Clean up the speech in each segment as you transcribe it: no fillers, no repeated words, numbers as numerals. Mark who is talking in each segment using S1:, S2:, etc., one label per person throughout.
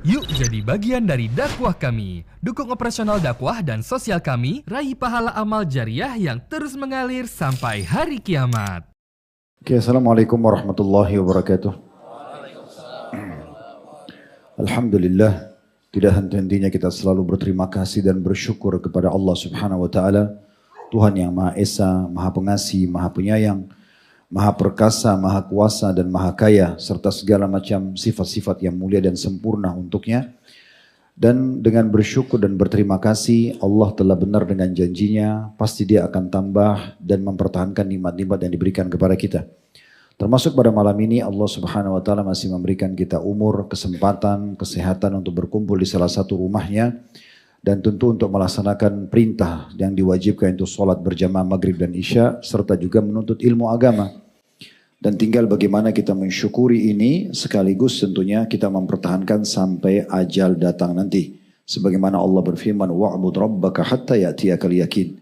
S1: Yuk jadi bagian dari dakwah kami. Dukung operasional dakwah dan sosial kami, raih pahala amal jariah yang terus mengalir sampai hari kiamat.
S2: Oke, Assalamualaikum warahmatullahi wabarakatuh. Alhamdulillah, tidak henti-hentinya kita selalu berterima kasih dan bersyukur kepada Allah Subhanahu wa taala, Tuhan yang Maha Esa, Maha Pengasih, Maha Penyayang, Maha Perkasa, Maha Kuasa dan Maha Kaya, serta segala macam sifat-sifat yang mulia dan sempurna untuknya. Dan dengan bersyukur dan berterima kasih, Allah telah benar dengan janjinya, pasti Dia akan tambah dan mempertahankan nikmat-nikmat yang diberikan kepada kita. Termasuk pada malam ini Allah Subhanahu wa taala masih memberikan kita umur, kesempatan, kesehatan untuk berkumpul di salah satu rumahnya, dan tentu untuk melaksanakan perintah yang diwajibkan itu sholat berjamaah maghrib dan isya, serta juga menuntut ilmu agama. Dan tinggal bagaimana kita mensyukuri ini, sekaligus tentunya kita mempertahankan sampai ajal datang nanti. Sebagaimana Allah berfirman, wa'bud rabbaka hatta ya'tiyakal yakin.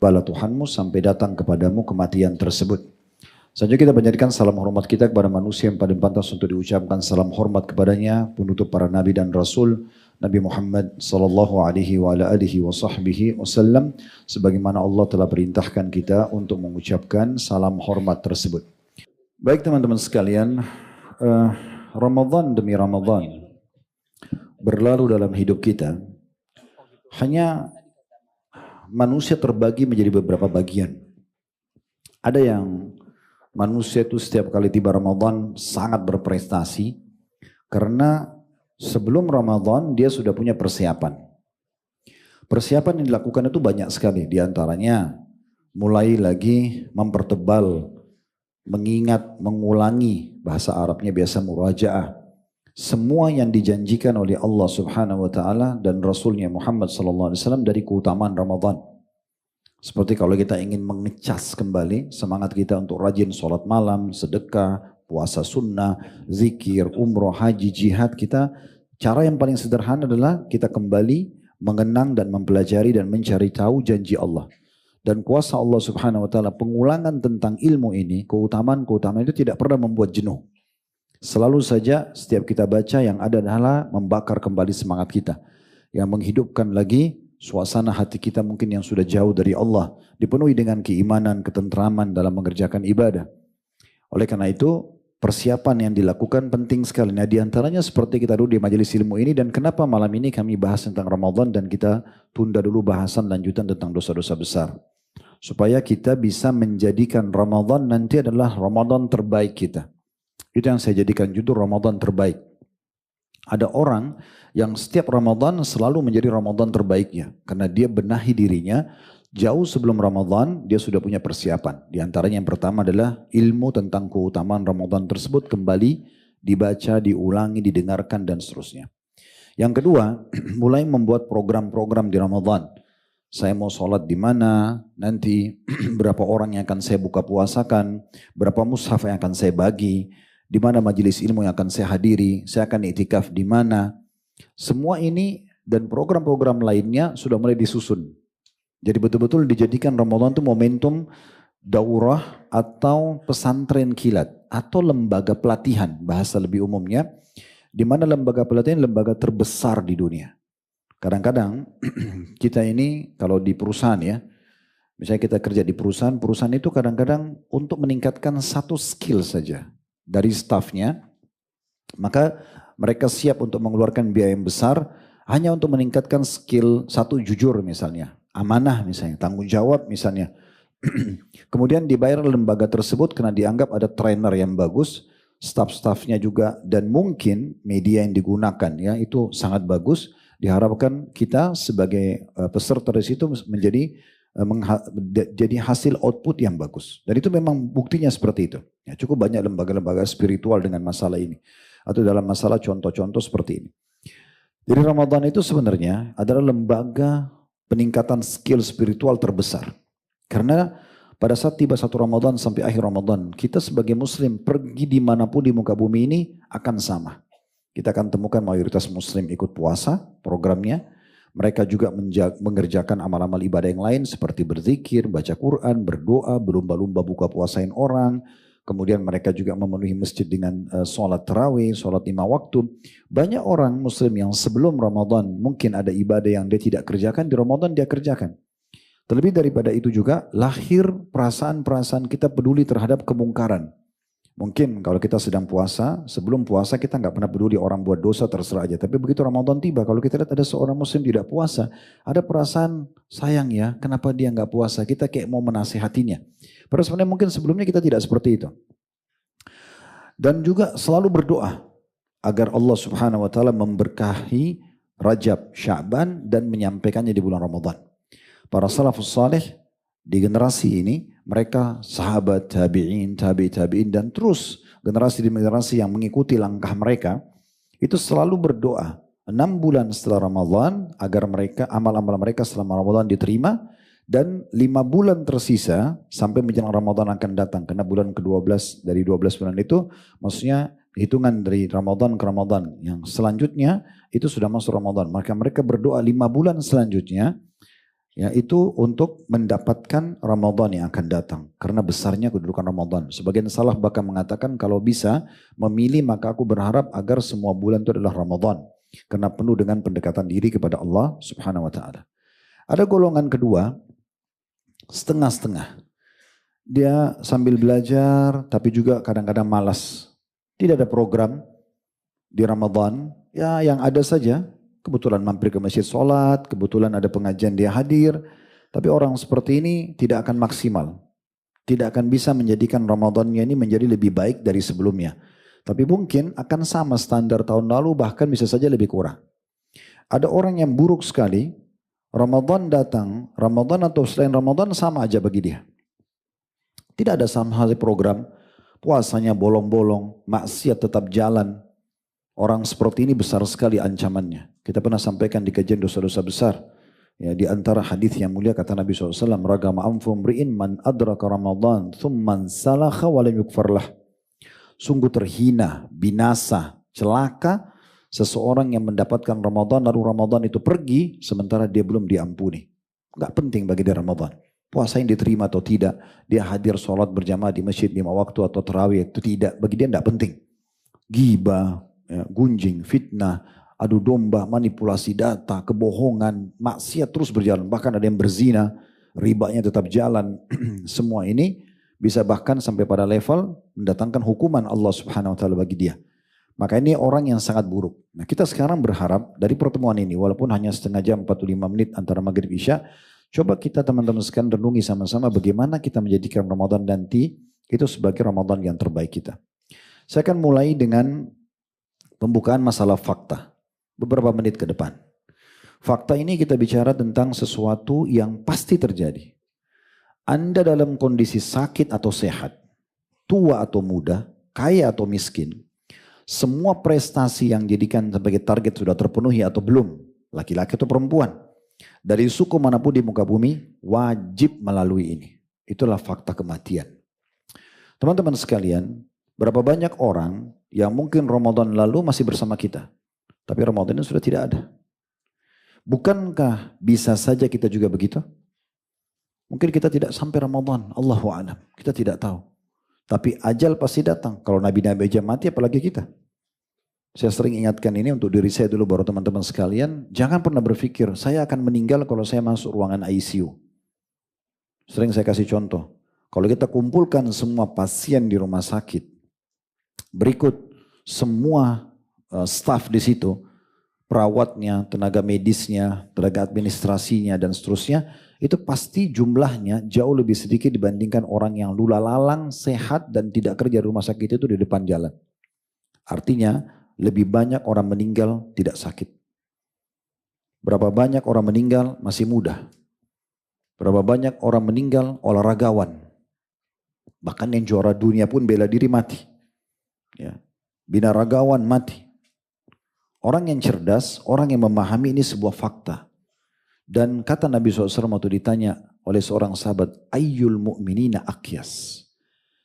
S2: Bala Tuhanmu sampai datang kepadamu kematian tersebut. Selanjutnya kita panjatkan salam hormat kita kepada manusia yang paling pantas untuk diucapkan salam hormat kepadanya, penutup para nabi dan rasul, Nabi Muhammad sallallahu alaihi wa ala alihi wa sahbihi wasallam, sebagaimana Allah telah perintahkan kita untuk mengucapkan salam hormat tersebut. Baik teman-teman sekalian, Ramadan demi Ramadan berlalu dalam hidup kita. Hanya manusia terbagi menjadi beberapa bagian. Ada yang manusia itu setiap kali tiba Ramadan sangat berprestasi karena sebelum Ramadan dia sudah punya persiapan. Persiapan yang dilakukan itu banyak sekali, diantaranya mulai lagi mempertebal, mengingat, mengulangi, bahasa Arabnya biasa murajaah, semua yang dijanjikan oleh Allah Subhanahu wa taala dan Rasulnya Muhammad sallallahu alaihi wasallam dari keutamaan Ramadan. Seperti kalau kita ingin mengecas kembali semangat kita untuk rajin sholat malam, sedekah, puasa sunnah, zikir, umroh, haji, jihad, kita cara yang paling sederhana adalah kita kembali mengenang dan mempelajari dan mencari tahu janji Allah. Dan kuasa Allah Subhanahu wa taala, pengulangan tentang ilmu ini, keutamaan-keutamaan itu tidak pernah membuat jenuh. Selalu saja setiap kita baca yang ada adalah membakar kembali semangat kita, yang menghidupkan lagi suasana hati kita mungkin yang sudah jauh dari Allah, dipenuhi dengan keimanan, ketentraman dalam mengerjakan ibadah. Oleh karena itu, persiapan yang dilakukan penting sekali. Nah, diantaranya seperti kita dulu di majelis ilmu ini, dan kenapa malam ini kami bahas tentang Ramadan dan kita tunda dulu bahasan lanjutan tentang dosa-dosa besar. Supaya kita bisa menjadikan Ramadan nanti adalah Ramadan terbaik kita. Itu yang saya jadikan judul Ramadan terbaik. Ada orang yang setiap Ramadan selalu menjadi Ramadan terbaiknya. Karena dia benahi dirinya jauh sebelum Ramadan, dia sudah punya persiapan. Di antaranya yang pertama adalah ilmu tentang keutamaan Ramadan tersebut kembali dibaca, diulangi, didengarkan dan seterusnya. Yang kedua, mulai membuat program-program di Ramadan. Saya mau sholat di mana, nanti berapa orang yang akan saya buka puasakan, berapa mushaf yang akan saya bagi, di mana majelis ilmu yang akan saya hadiri, saya akan iktikaf di mana. Semua ini dan program-program lainnya sudah mulai disusun. Jadi betul-betul dijadikan Ramadan itu momentum daurah atau pesantren kilat atau lembaga pelatihan, bahasa lebih umumnya, di mana lembaga pelatihan lembaga terbesar di dunia. Kadang-kadang kita ini kalau di perusahaan ya, misalnya kita kerja di perusahaan, perusahaan itu kadang-kadang untuk meningkatkan satu skill saja dari stafnya, maka mereka siap untuk mengeluarkan biaya yang besar hanya untuk meningkatkan skill satu, jujur misalnya, amanah misalnya, tanggung jawab misalnya. Kemudian dibayar lembaga tersebut karena dianggap ada trainer yang bagus, staf-stafnya juga, dan mungkin media yang digunakan ya itu sangat bagus. Diharapkan kita sebagai peserta dari situ menjadi jadi hasil output yang bagus. Dan itu memang buktinya seperti itu. Ya, cukup banyak lembaga-lembaga spiritual dengan masalah ini. Atau dalam masalah contoh-contoh seperti ini. Jadi Ramadan itu sebenarnya adalah lembaga peningkatan skill spiritual terbesar. Karena pada saat tiba satu Ramadan sampai akhir Ramadan, kita sebagai muslim pergi dimanapun di muka bumi ini akan sama. Kita akan temukan mayoritas muslim ikut puasa programnya. Mereka juga mengerjakan amal-amal ibadah yang lain seperti berzikir, baca Quran, berdoa, berlomba-lomba buka puasain orang. kemudian mereka juga memenuhi masjid dengan sholat tarawih, sholat 5 waktu. Banyak orang muslim yang sebelum Ramadan mungkin ada ibadah yang dia tidak kerjakan, di Ramadan dia kerjakan. Terlebih daripada itu juga lahir perasaan-perasaan kita peduli terhadap kemungkaran. Mungkin kalau kita sedang puasa, sebelum puasa kita nggak pernah peduli orang buat dosa, terserah aja. Tapi begitu Ramadan tiba, kalau kita lihat ada seorang muslim tidak puasa, ada perasaan sayang ya, kenapa dia nggak puasa? Kita kayak mau menasihatinya. Padahal sebenarnya mungkin sebelumnya kita tidak seperti itu. Dan juga selalu berdoa agar Allah Subhanahu wa taala memberkahi Rajab, Sya'ban dan menyampaikannya di bulan Ramadan. Para salafus saleh di generasi ini, mereka sahabat, tabi'in, tabi'in dan terus generasi demi generasi yang mengikuti langkah mereka, itu selalu berdoa 6 bulan setelah Ramadan agar mereka amal-amal mereka selama Ramadan diterima, dan 5 bulan tersisa sampai menjelang Ramadan akan datang. Karena bulan ke-12 dari 12 bulan itu maksudnya hitungan dari Ramadan ke Ramadan yang selanjutnya itu sudah masuk Ramadan. Maka mereka berdoa 5 bulan selanjutnya, yaitu untuk mendapatkan Ramadan yang akan datang. Karena besarnya kedudukan Ramadan. Sebagian salaf bahkan mengatakan kalau bisa memilih maka aku berharap agar semua bulan itu adalah Ramadan. Karena penuh dengan pendekatan diri kepada Allah Subhanahu wa ta'ala. Ada golongan kedua, setengah-setengah. Dia sambil belajar tapi juga kadang-kadang malas. Tidak ada program di Ramadan, ya yang ada saja. Kebetulan mampir ke masjid sholat, kebetulan ada pengajian dia hadir. Tapi orang seperti ini tidak akan maksimal. Tidak akan bisa menjadikan Ramadannya ini menjadi lebih baik dari sebelumnya. Tapi mungkin akan sama standar tahun lalu, bahkan bisa saja lebih kurang. Ada orang yang buruk sekali, Ramadan datang, Ramadan atau selain Ramadan sama aja bagi dia. Tidak ada sama hal program, puasanya bolong-bolong, maksiat tetap jalan. Orang seperti ini besar sekali ancamannya. Kita pernah sampaikan di kajian dosa-dosa besar. Ya, di antara hadis yang mulia kata Nabi SAW, ragama anfum ri'in man adraka Ramadan thumman salakha walam yukfarlah. Sungguh terhina, binasa, celaka seseorang yang mendapatkan Ramadan lalu Ramadan itu pergi sementara dia belum diampuni. Enggak penting bagi dia Ramadan. Puasa yang diterima atau tidak, dia hadir sholat berjamaah di masjid 5 waktu atau tarawih itu tidak, bagi dia enggak penting. Ghibah, ya, gunjing, fitnah, adu domba, manipulasi data, kebohongan, maksiat terus berjalan. Bahkan ada yang berzina, ribanya tetap jalan. Semua ini bisa bahkan sampai pada level mendatangkan hukuman Allah Subhanahu wa taala bagi dia. Maka ini orang yang sangat buruk. Nah, kita sekarang berharap dari pertemuan ini, walaupun hanya setengah jam 45 menit antara maghrib isya, coba kita teman-teman sekalian renungi sama-sama bagaimana kita menjadikan Ramadan nanti itu sebagai Ramadan yang terbaik kita. Saya akan mulai dengan pembukaan masalah fakta. Beberapa menit ke depan. Fakta ini kita bicara tentang sesuatu yang pasti terjadi. Anda dalam kondisi sakit atau sehat, tua atau muda, kaya atau miskin, semua prestasi yang dijadikan sebagai target sudah terpenuhi atau belum, laki-laki atau perempuan, dari suku manapun di muka bumi, wajib melalui ini. Itulah fakta kematian. Teman-teman sekalian, berapa banyak orang yang mungkin Ramadan lalu masih bersama kita, tapi Ramadan ini sudah tidak ada. Bukankah bisa saja kita juga begitu? Mungkin kita tidak sampai Ramadan, Allahu a'lam. Kita tidak tahu. Tapi ajal pasti datang. Kalau nabi-nabi aja mati, apalagi kita. Saya sering ingatkan ini untuk diri saya dulu, baru teman-teman sekalian. Jangan pernah berpikir, saya akan meninggal kalau saya masuk ruangan ICU. Sering saya kasih contoh. Kalau kita kumpulkan semua pasien di rumah sakit, berikut semua staf di situ, perawatnya, tenaga medisnya, tenaga administrasinya, dan seterusnya, itu pasti jumlahnya jauh lebih sedikit dibandingkan orang yang lula-lalang, sehat, dan tidak kerja di rumah sakit itu di depan jalan. Artinya, lebih banyak orang meninggal tidak sakit. Berapa banyak orang meninggal masih muda. Berapa banyak orang meninggal olahragawan. Bahkan yang juara dunia pun bela diri mati. Ya. Binaragawan mati. Orang yang cerdas, orang yang memahami ini sebuah fakta. Dan kata Nabi SAW waktu ditanya oleh seorang sahabat, ayyul mu'minina akyas.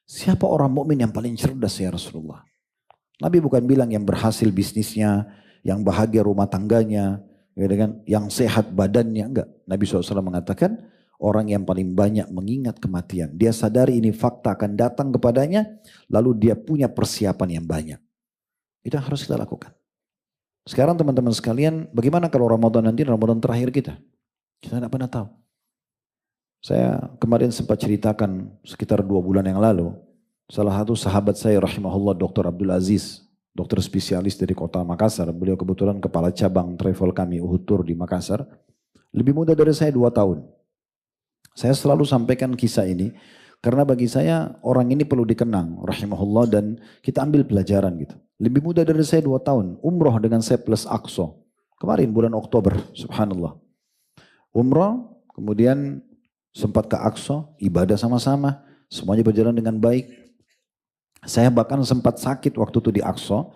S2: Siapa orang mukmin yang paling cerdas ya Rasulullah? Nabi bukan bilang yang berhasil bisnisnya, yang bahagia rumah tangganya, ya, yang sehat badannya, enggak. Nabi SAW mengatakan orang yang paling banyak mengingat kematian. Dia sadari ini fakta akan datang kepadanya, lalu dia punya persiapan yang banyak. Itu yang harus kita lakukan. Sekarang teman-teman sekalian, bagaimana kalau Ramadan nanti Ramadan terakhir kita? Kita tidak pernah tahu. Saya kemarin sempat ceritakan sekitar 2 bulan yang lalu, salah satu sahabat saya rahimahullah Dr. Abdul Aziz, dokter spesialis dari kota Makassar, beliau kebetulan kepala cabang travel kami Uhud Tour di Makassar, lebih muda dari saya 2 tahun. Saya selalu sampaikan kisah ini, karena bagi saya orang ini perlu dikenang rahimahullah dan kita ambil pelajaran gitu. Lebih muda dari saya 2 tahun, umroh dengan saya plus Aqsa. Kemarin bulan Oktober, subhanallah. Umroh, kemudian sempat ke Aqsa, ibadah sama-sama, semuanya berjalan dengan baik. Saya bahkan sempat sakit waktu itu di Aqsa,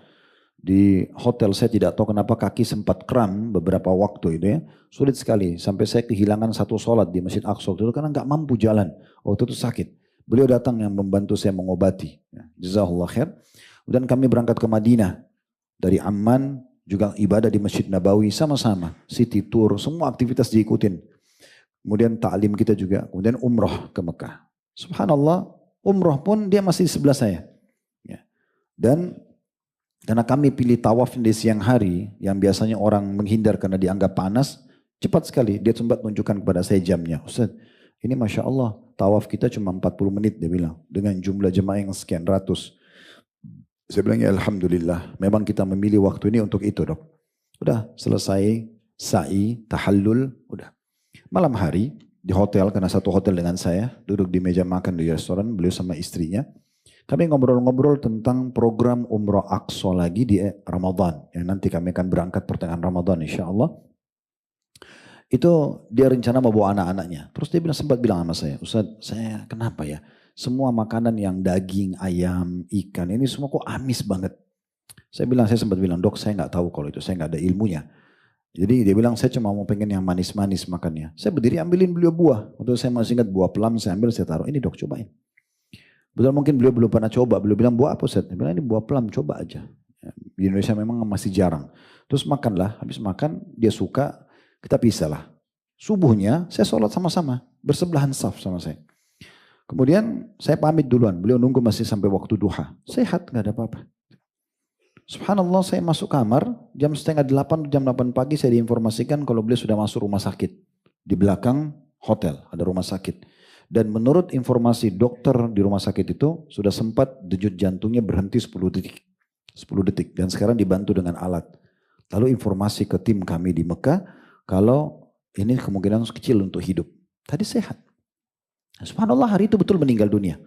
S2: di hotel saya tidak tahu kenapa kaki sempat kram beberapa waktu itu ya. Sulit sekali, sampai saya kehilangan 1 sholat di Masjid Aqsa itu karena nggak mampu jalan, waktu itu sakit. Beliau datang yang membantu saya mengobati, jazakallah khair. Dan kami berangkat ke Madinah, dari Amman juga ibadah di Masjid Nabawi sama-sama, city tour, semua aktivitas diikutin. Kemudian ta'lim kita juga, kemudian umroh ke Mekah. Subhanallah, umroh pun dia masih di sebelah saya. Ya. Dan karena kami pilih tawaf di siang hari, yang biasanya orang menghindar karena dianggap panas, cepat sekali dia sempat menunjukkan kepada saya jamnya. Ustaz, ini Masya Allah, tawaf kita cuma 40 menit dia bilang, dengan jumlah jemaah yang sekian ratus. Saya bilang ya Alhamdulillah, memang kita memilih waktu ini untuk itu dok. Udah selesai, sa'i, tahallul, udah. Malam hari di hotel, karena satu hotel dengan saya, duduk di meja makan di restoran, beliau sama istrinya. Kami ngobrol-ngobrol tentang program Umroh Aqsa lagi di Ramadan. Yang nanti kami akan berangkat pertengahan Ramadan insya Allah. Itu dia rencana mau bawa anak-anaknya. Terus dia sempat bilang sama saya, Ustaz saya kenapa ya? Semua makanan yang daging, ayam, ikan ini semua kok amis banget. Saya sempat bilang, dok saya nggak tahu kalau itu, saya nggak ada ilmunya. Jadi dia bilang saya cuma mau pengen yang manis-manis makannya. Saya berdiri ambilin beliau buah. Waktu saya masih ingat buah plum saya ambil, saya taruh, ini dok cobain. Betul mungkin beliau belum pernah coba, beliau bilang buah apa Ustaz? Dia bilang ini buah plum, coba aja. Di Indonesia memang masih jarang. Terus makanlah, habis makan dia suka, kita pisah lah. Subuhnya saya sholat sama-sama, bersebelahan saf sama saya. Kemudian saya pamit duluan, beliau nunggu masih sampai waktu duha. Sehat, gak ada apa-apa. Subhanallah saya masuk kamar, jam 7:30, jam 8 pagi saya diinformasikan kalau beliau sudah masuk rumah sakit. Di belakang hotel ada rumah sakit. Dan menurut informasi dokter di rumah sakit itu, sudah sempat denyut jantungnya berhenti 10 detik. 10 detik dan sekarang dibantu dengan alat. Lalu informasi ke tim kami di Mekah, kalau ini kemungkinan kecil untuk hidup. Tadi sehat. Subhanallah hari itu betul meninggal dunia.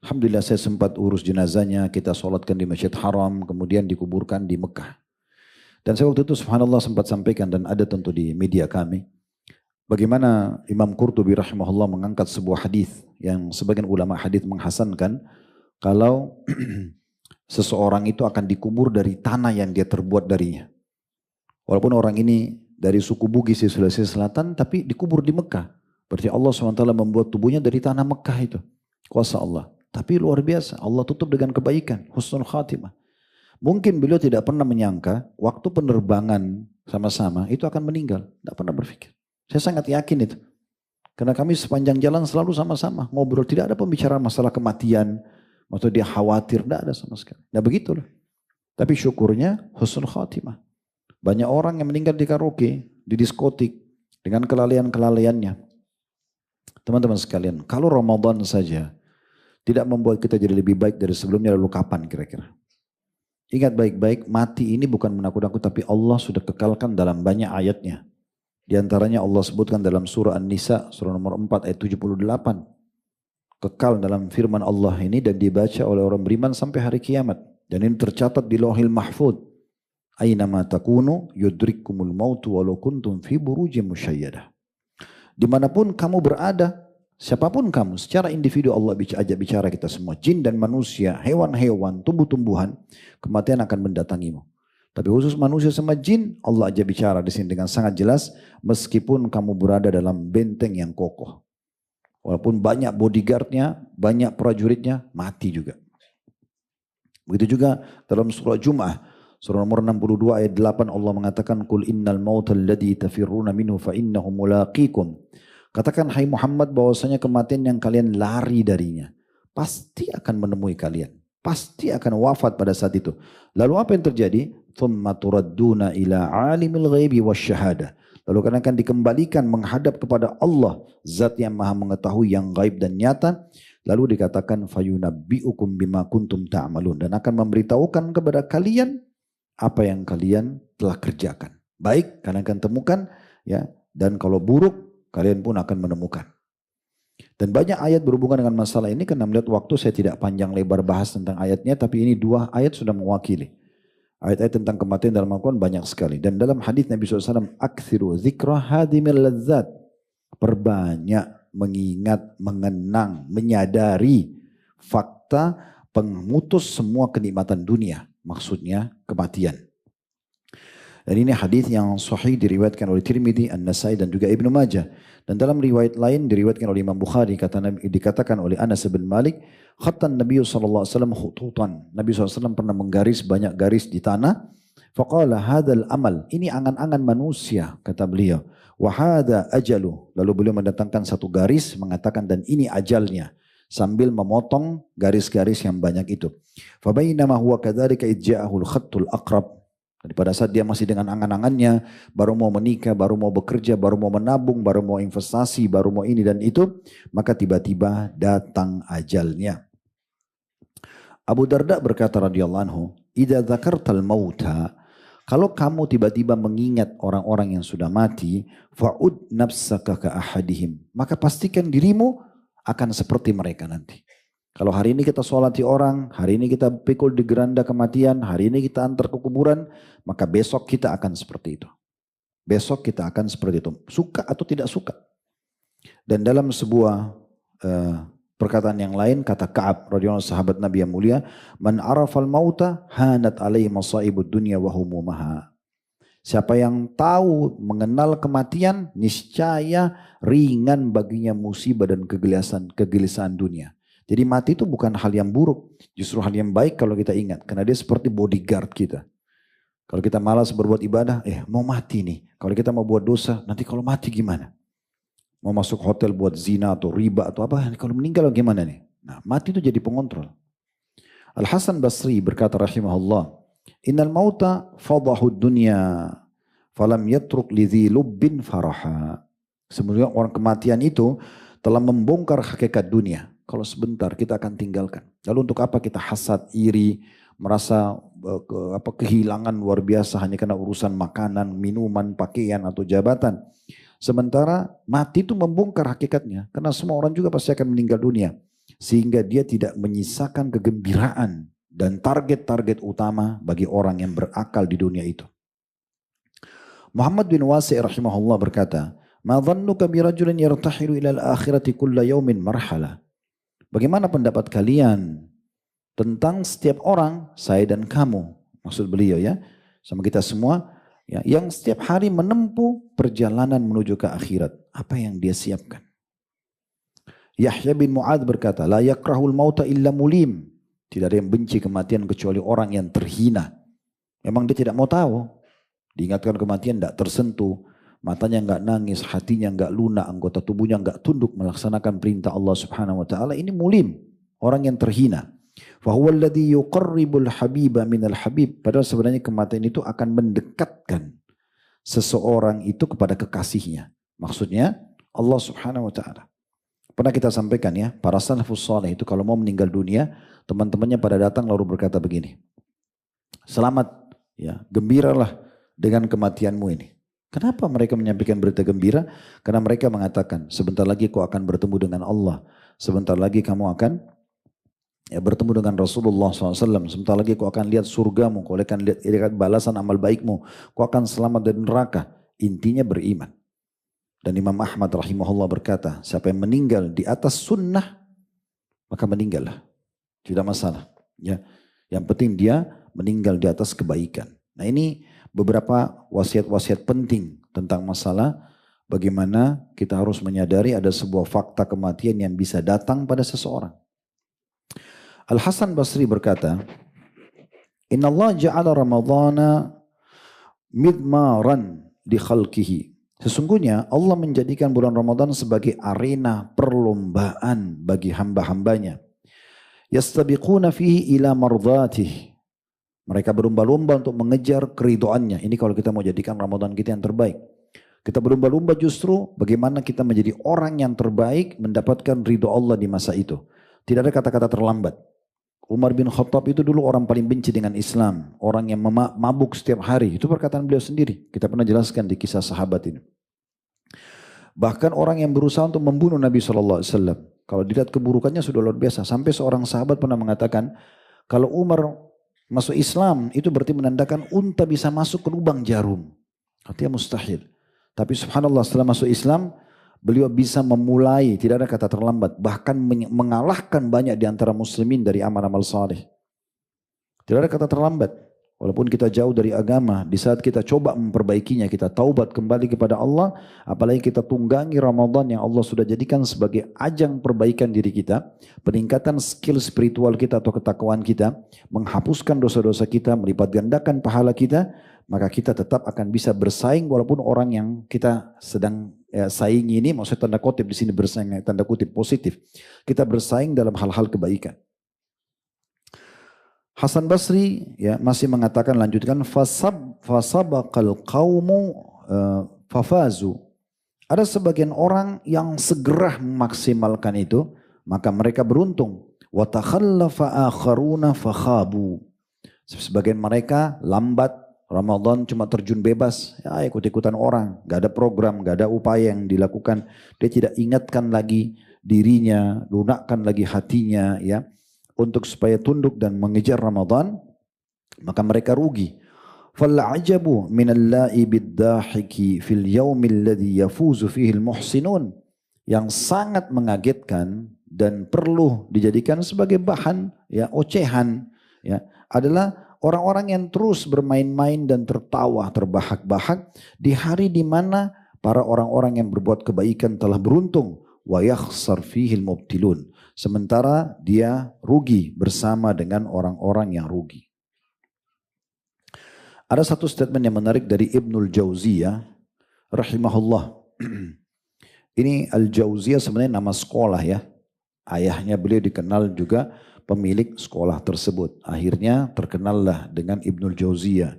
S2: Alhamdulillah saya sempat urus jenazahnya, kita sholatkan di Masjid Haram, kemudian dikuburkan di Mekah. Dan saya waktu itu subhanallah sempat sampaikan dan ada tentu di media kami. Bagaimana Imam Qurtubi rahimahullah mengangkat sebuah hadis yang sebagian ulama hadis menghasankan kalau seseorang itu akan dikubur dari tanah yang dia terbuat darinya. Walaupun orang ini dari suku Bugis di Sulawesi Selatan tapi dikubur di Mekah. Berarti Allah SWT membuat tubuhnya dari tanah Mekah itu. Kuasa Allah. Tapi luar biasa. Allah tutup dengan kebaikan. Husnul khatimah. Mungkin beliau tidak pernah menyangka waktu penerbangan sama-sama itu akan meninggal. Tidak pernah berpikir. Saya sangat yakin itu. Karena kami sepanjang jalan selalu sama-sama. Ngobrol. Tidak ada pembicaraan masalah kematian. Atau dia khawatir. Tidak ada sama sekali. Nah begitulah. Tapi syukurnya husnul khatimah. Banyak orang yang meninggal di karaoke. Di diskotik. Dengan kelalaian-kelalaiannya. Teman-teman sekalian, kalau Ramadan saja tidak membuat kita jadi lebih baik dari sebelumnya, lalu kapan kira-kira? Ingat baik-baik, mati ini bukan menakut-nakut, tapi Allah sudah kekalkan dalam banyak ayatnya. Di antaranya Allah sebutkan dalam surah An-Nisa, surah nomor 4 ayat 78. Kekal dalam firman Allah ini dan dibaca oleh orang beriman sampai hari kiamat. Dan ini tercatat di Lauhil Mahfud. Aynama takunu yudrikkumul mautu walau kuntum fi burujim musyayyadah. Dimanapun kamu berada, siapapun kamu, secara individu Allah ajak bicara kita semua. Jin dan manusia, hewan-hewan, tumbuh-tumbuhan, kematian akan mendatangimu. Tapi khusus manusia sama jin, Allah ajak bicara di sini dengan sangat jelas. Meskipun kamu berada dalam benteng yang kokoh. Walaupun banyak bodyguardnya, banyak prajuritnya, mati juga. Begitu juga dalam surah Jum'ah. Surah nomor 62 ayat 8 Allah mengatakan Qul innal mautal ladzi tafirruna minhu fa innahu mulaqikum. Katakan hai Muhammad bahwasanya kematian yang kalian lari darinya pasti akan menemui kalian. Pasti akan wafat pada saat itu. Lalu apa yang terjadi? Thumma turadduna ila alimil ghaibi wasyahadah. Lalu kalian akan dikembalikan menghadap kepada Allah, zat yang maha mengetahui yang gaib dan nyata. Lalu dikatakan fayunabbi'ukum bima kuntum ta'malun, dan akan memberitahukan kepada kalian apa yang kalian telah kerjakan. Baik, kalian akan temukan, ya, dan kalau buruk kalian pun akan menemukan. Dan banyak ayat berhubungan dengan masalah ini, karena melihat waktu saya tidak panjang lebar bahas tentang ayatnya, tapi ini 2 ayat sudah mewakili. Ayat-ayat tentang kematian dalam Al-Quran banyak sekali. Dan dalam hadis Nabi SAW, akthiru dzikra hadimil ladzat. Perbanyak mengingat, mengenang, menyadari fakta pemutus semua kenikmatan dunia. Maksudnya kematian. Dan ini hadis yang sahih diriwayatkan oleh Tirmidzi, An-Nasai dan juga Ibnu Majah. Dan dalam riwayat lain diriwayatkan oleh Imam Bukhari, dikatakan oleh Anas bin Malik, khattan Nabi SAW khututan. Nabi SAW pernah menggaris banyak garis di tanah. Faqala hadzal amal, ini angan-angan manusia, kata beliau. Wa hadza ajalu. Lalu beliau mendatangkan satu garis mengatakan dan ini ajalnya, sambil memotong garis-garis yang banyak itu. Fa bainama huwa kadzalika ijja'ahul khattul aqrab. Pada saat dia masih dengan angan-angannya, baru mau menikah, baru mau bekerja, baru mau menabung, baru mau investasi, baru mau ini dan itu, maka tiba-tiba datang ajalnya. Abu Darda berkata radhiyallahu anhu, "Idza dzakartal mauta," kalau kamu tiba-tiba mengingat orang-orang yang sudah mati, fa'ud nafsaka ka ahadihim, maka pastikan dirimu akan seperti mereka nanti. Kalau hari ini kita sholati orang, hari ini kita pikul di geranda kematian, hari ini kita antar ke kuburan, maka besok kita akan seperti itu. Besok kita akan seperti itu. Suka atau tidak suka. Dan dalam sebuah perkataan yang lain, kata Ka'ab radhiyallahu anhu, sahabat Nabi yang mulia, man arafal mauta hanat alaihi masaibud dunya wa humumaha. Siapa yang tahu mengenal kematian, niscaya ringan baginya musibah dan kegelisahan dunia. Jadi mati itu bukan hal yang buruk, justru hal yang baik kalau kita ingat. Karena dia seperti bodyguard kita. Kalau kita malas berbuat ibadah, mau mati nih. Kalau kita mau buat dosa, nanti kalau mati gimana? Mau masuk hotel buat zina atau riba atau apa, kalau meninggal gimana nih? Nah, mati itu jadi pengontrol. Al-Hasan Basri berkata rahimahullah, innal mauta fadahud dunya, falam yatruk lidhi lubbin faraha. Sebenarnya orang kematian itu telah membongkar hakikat dunia. Kalau sebentar kita akan tinggalkan. Lalu untuk apa kita hasad, iri, merasa kehilangan luar biasa hanya karena urusan makanan, minuman, pakaian atau jabatan. Sementara mati itu membongkar hakikatnya. Karena semua orang juga pasti akan meninggal dunia. Sehingga dia tidak menyisakan kegembiraan dan target-target utama bagi orang yang berakal di dunia itu. Muhammad bin Wasi' rahimahullah berkata, "Ma dhannuka bi rajulin yartahilu ila al-akhirati kulla yawmin marhala." Bagaimana pendapat kalian tentang setiap orang, saya dan kamu, maksud beliau ya, sama kita semua, ya, yang setiap hari menempuh perjalanan menuju ke akhirat. Apa yang dia siapkan? Yahya bin Mu'adz berkata, la yakrahul mauta illa mulim. Tidak ada yang benci kematian kecuali orang yang terhina. Memang dia tidak mau tahu. Diingatkan kematian tidak tersentuh. Matanya enggak nangis, hatinya enggak lunak, anggota tubuhnya enggak tunduk melaksanakan perintah Allah Subhanahu wa taala. Ini mulim, orang yang terhina. Fa huwa alladhi yuqarribul habiba minal habib. Padahal sebenarnya kematian itu akan mendekatkan seseorang itu kepada kekasihnya. Maksudnya Allah Subhanahu wa taala. Pernah kita sampaikan ya, para salafus saleh itu kalau mau meninggal dunia, teman-temannya pada datang lalu berkata begini, selamat ya, gembiralah dengan kematianmu ini. Kenapa mereka menyampaikan berita gembira? Karena mereka mengatakan, sebentar lagi kau akan bertemu dengan Allah. Sebentar lagi kamu akan bertemu dengan Rasulullah SAW. Sebentar lagi kau akan lihat surgamu. Kau akan lihat balasan amal baikmu. Kau akan selamat dari neraka. Intinya beriman. Dan Imam Ahmad rahimahullah berkata, siapa yang meninggal di atas sunnah, maka meninggallah. Tidak masalah. Ya. Yang penting dia meninggal di atas kebaikan. Nah ini beberapa wasiat-wasiat penting tentang masalah bagaimana kita harus menyadari ada sebuah fakta kematian yang bisa datang pada seseorang. Al-Hasan Basri berkata, Inna Allah ja'ala Ramadhana midmaran di khalqihi Sesungguhnya Allah menjadikan bulan Ramadan sebagai arena perlombaan bagi hamba-hambanya. Yastabiquna fihi ila mardhatih. Mereka berlomba-lomba untuk mengejar keridhoannya. Ini kalau kita mau jadikan Ramadan kita yang terbaik. Kita berlomba-lomba justru bagaimana kita menjadi orang yang terbaik mendapatkan ridho Allah di masa itu. Tidak ada kata-kata terlambat. Umar bin Khattab itu dulu orang paling benci dengan Islam. Orang yang mabuk setiap hari. Itu perkataan beliau sendiri. Kita pernah jelaskan di kisah sahabat ini. Bahkan orang yang berusaha untuk membunuh Nabi SAW. Kalau dilihat keburukannya sudah luar biasa. Sampai seorang sahabat pernah mengatakan, kalau Umar masuk Islam itu berarti menandakan unta bisa masuk ke lubang jarum. Artinya mustahil. Tapi subhanallah setelah masuk Islam, beliau bisa memulai, tidak ada kata terlambat, bahkan mengalahkan banyak di antara muslimin dari amal-amal saleh. Tidak ada kata terlambat. Walaupun kita jauh dari agama, di saat kita coba memperbaikinya, kita taubat kembali kepada Allah, apalagi kita tunggangi Ramadan yang Allah sudah jadikan sebagai ajang perbaikan diri kita, peningkatan skill spiritual kita atau ketakwaan kita, menghapuskan dosa-dosa kita, melipat gandakan pahala kita, maka kita tetap akan bisa bersaing walaupun orang yang kita sedang saingi ini, maksudnya tanda kutip di sini bersaing, tanda kutip positif. Kita bersaing dalam hal-hal kebaikan. Hasan Basri ya masih mengatakan, lanjutkan, fasabaqal qaumu fafazu. Ada sebagian orang yang segera memaksimalkan itu, maka mereka beruntung. Wa takhallafa akharuna fakhabu. Sebagian mereka lambat, Ramadan cuma terjun bebas, ya ikut-ikutan orang, gak ada program, gak ada upaya yang dilakukan. Dia tidak ingatkan lagi dirinya, lunakkan lagi hatinya ya, untuk supaya tunduk dan mengejar Ramadan, maka mereka rugi. Fal'ajabu minallahi biddahiki fil yaumil ladzi yafuzu fihi almuhsinun. Yang sangat mengagetkan dan perlu dijadikan sebagai bahan ya ocehan ya adalah orang-orang yang terus bermain-main dan tertawa terbahak-bahak di hari di mana para orang-orang yang berbuat kebaikan telah beruntung. Wa yakhsar fihil mubtilun. Sementara dia rugi bersama dengan orang-orang yang rugi. Ada satu statement yang menarik dari Ibnul Jauziyah rahimahullah. Ini Al-Jauziyah sebenarnya nama sekolah ya. Ayahnya beliau dikenal juga pemilik sekolah tersebut. Akhirnya terkenallah dengan Ibnul Jauziyah.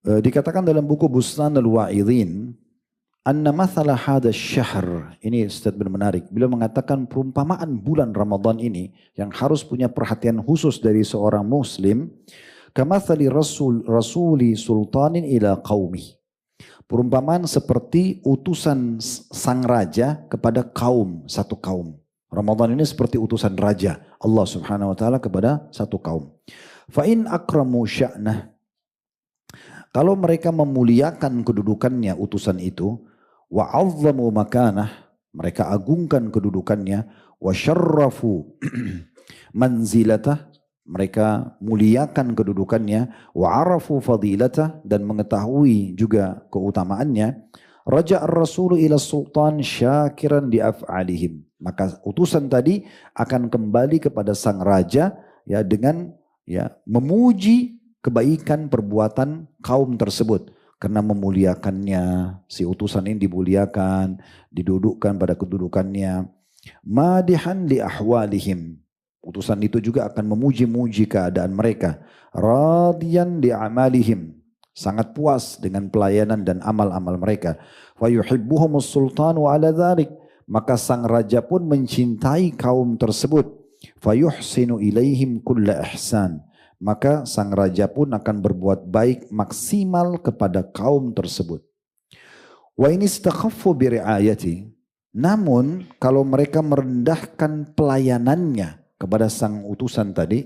S2: Dikatakan dalam buku Bustan al-Wa'idhin, anna mathala hadha syahr, ini statement menarik. Beliau mengatakan perumpamaan bulan Ramadan ini yang harus punya perhatian khusus dari seorang muslim, kamathali rasuli sultanin ila qaumi. Perumpamaan seperti utusan sang raja kepada kaum, satu kaum. Ramadan ini seperti utusan raja Allah Subhanahu wa taala kepada satu kaum. Fa in akramu sya'nah. Kalau mereka memuliakan kedudukannya utusan itu, wa 'azzamu makanah, mereka agungkan kedudukannya, wa syarrafu manzilatah, mereka muliakan kedudukannya, wa 'arafu fadilatah, dan mengetahui juga keutamaannya, raja ar-rasul ila sultan syakiran li af'alihim. Maka utusan tadi akan kembali kepada sang raja ya dengan ya memuji kebaikan perbuatan kaum tersebut. Karena memuliakannya, si utusan ini dimuliakan, didudukkan pada kedudukannya. Madihan li ahwalihim. Utusan itu juga akan memuji-muji keadaan mereka. Radiyan li amalihim. Sangat puas dengan pelayanan dan amal-amal mereka. Wa yuhibbuhumus sultanu ala dhalik. Maka sang raja pun mencintai kaum tersebut. Fa yuhsinu ilaihim kulla ihsan. Maka sang raja pun akan berbuat baik maksimal kepada kaum tersebut. Wa in istakhaffu bi ri'ayati. Namun kalau mereka merendahkan pelayanannya kepada sang utusan tadi,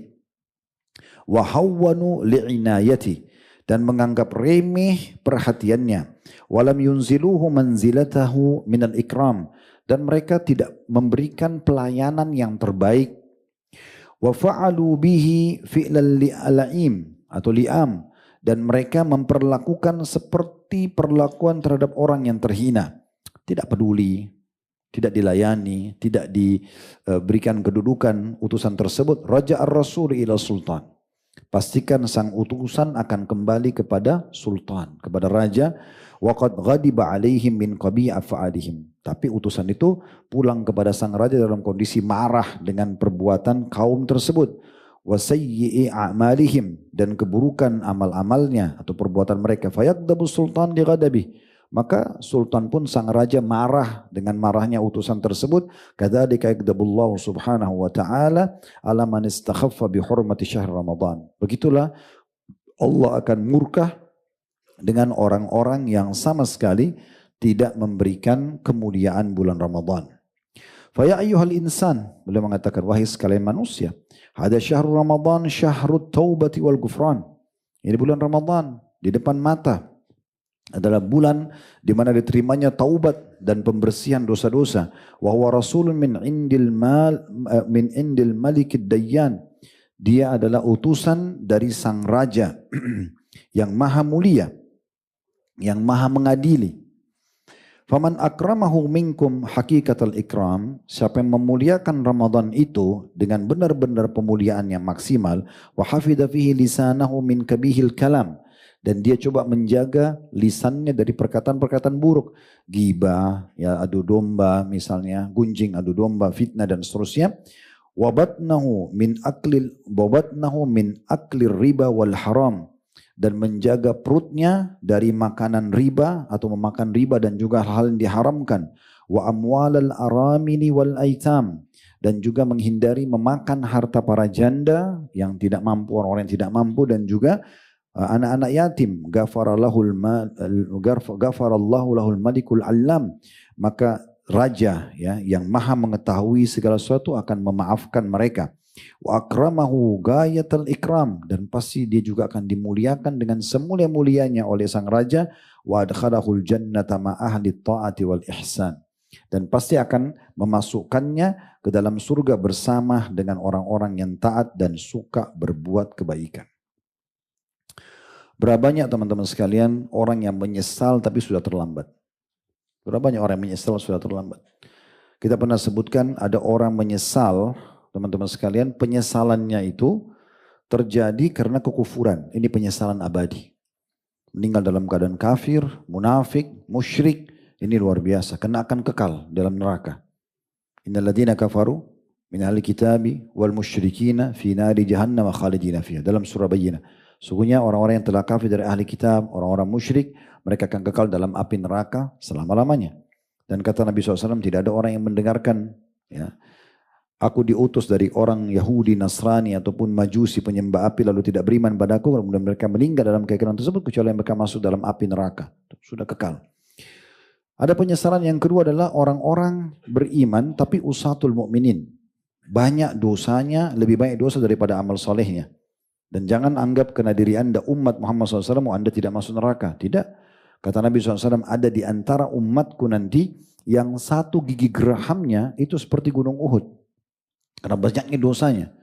S2: wa hawwanu li'inayati, dan menganggap remeh perhatiannya, walam yunziluhu manzilatahu minal ikram, dan mereka tidak memberikan pelayanan yang terbaik, wa fa'alu bihi fi'lal li'alaim atau li'am, dan mereka memperlakukan seperti perlakuan terhadap orang yang terhina, tidak peduli, tidak dilayani, tidak diberikan kedudukan utusan tersebut. Raja ar-rasul ila sultan. Pastikan sang utusan akan kembali kepada sultan, kepada raja. Waqad ghadiba alaihim min qabi' af'alihim. Tapi utusan itu pulang kepada sang raja dalam kondisi marah dengan perbuatan kaum tersebut. Wa sayyi'i a'malihim, dan keburukan amal-amalnya atau perbuatan mereka. Fayaqdabu sultan li ghadabi. Maka sultan pun sang raja marah dengan marahnya utusan tersebut. Kadzalika yaqdabullahu subhanahu wa ta'ala ala man istakhaffa bi hurmati syahr Ramadan. Begitulah Allah akan murka dengan orang-orang yang sama sekali tidak memberikan kemuliaan bulan Ramadan. Fa ya ayyuhal insan, beliau mengatakan, wahai sekalian manusia, hada syahrul Ramadan syahrut taubati wal ghufran. Ini bulan Ramadan, di depan mata adalah bulan di mana diterimanya taubat dan pembersihan dosa-dosa. Wa huwa rasulun min indil malikid dayyan. Dia adalah utusan dari sang raja yang maha mulia, yang maha mengadili. Faman akramahu minkum hakikatal ikram, siapa yang memuliakan Ramadan itu dengan benar-benar pemuliaan yang maksimal, wa hafidha fihi lisanahu min kabihil kalam, dan dia coba menjaga lisannya dari perkataan-perkataan buruk, ghibah, ya adu domba misalnya, gunjing, adu domba, fitnah dan seterusnya. Wabatnahu min aklir riba wal haram, dan menjaga perutnya dari makanan riba atau memakan riba dan juga hal-hal yang diharamkan. Wa amwalal aramili wal aitam, dan juga menghindari memakan harta para janda yang tidak mampu, orang-orang yang tidak mampu, dan juga anak-anak yatim. Ghafarallahu lahul malikul allam. Maka raja ya yang maha mengetahui segala sesuatu akan memaafkan mereka. Wa akramahu gayatal ikram, dan pasti dia juga akan dimuliakan dengan semulia-mulianya oleh sang raja. Wa adkhalahul jannata ma ahli ta'ati wal ihsan, dan pasti akan memasukkannya ke dalam surga bersama dengan orang-orang yang taat dan suka berbuat kebaikan. Berapa banyak teman-teman sekalian orang yang menyesal tapi sudah terlambat. Berapa banyak orang yang menyesal sudah terlambat. Kita pernah sebutkan ada orang menyesal, teman-teman sekalian, penyesalannya itu terjadi karena kekufuran. Ini penyesalan abadi. Meninggal dalam keadaan kafir, munafik, musyrik. Ini luar biasa. Karena akan kekal dalam neraka. Innal ladzina kafaru min ahli kitabi wal musyrikina fi nari jahannam khalidina fiha. Dalam surah Bayyinah. Sungguhnya orang-orang yang telah kafir dari ahli kitab, orang-orang musyrik, mereka akan kekal dalam api neraka selama-lamanya. Dan kata Nabi SAW, tidak ada orang yang mendengarkan, ya, aku diutus dari orang Yahudi, Nasrani ataupun Majusi penyembah api lalu tidak beriman padaku, kemudian mereka meninggal dalam keyakinan tersebut kecuali mereka masuk dalam api neraka. Sudah kekal. Ada penyesalan yang kedua adalah orang-orang beriman tapi usatul mukminin. Banyak dosanya, lebih banyak dosa daripada amal solehnya. Dan jangan anggap karena diri anda umat Muhammad SAW anda tidak masuk neraka. Tidak. Kata Nabi SAW, ada di antara umatku nanti yang satu gigi gerahamnya itu seperti gunung Uhud. Karena banyaknya dosanya.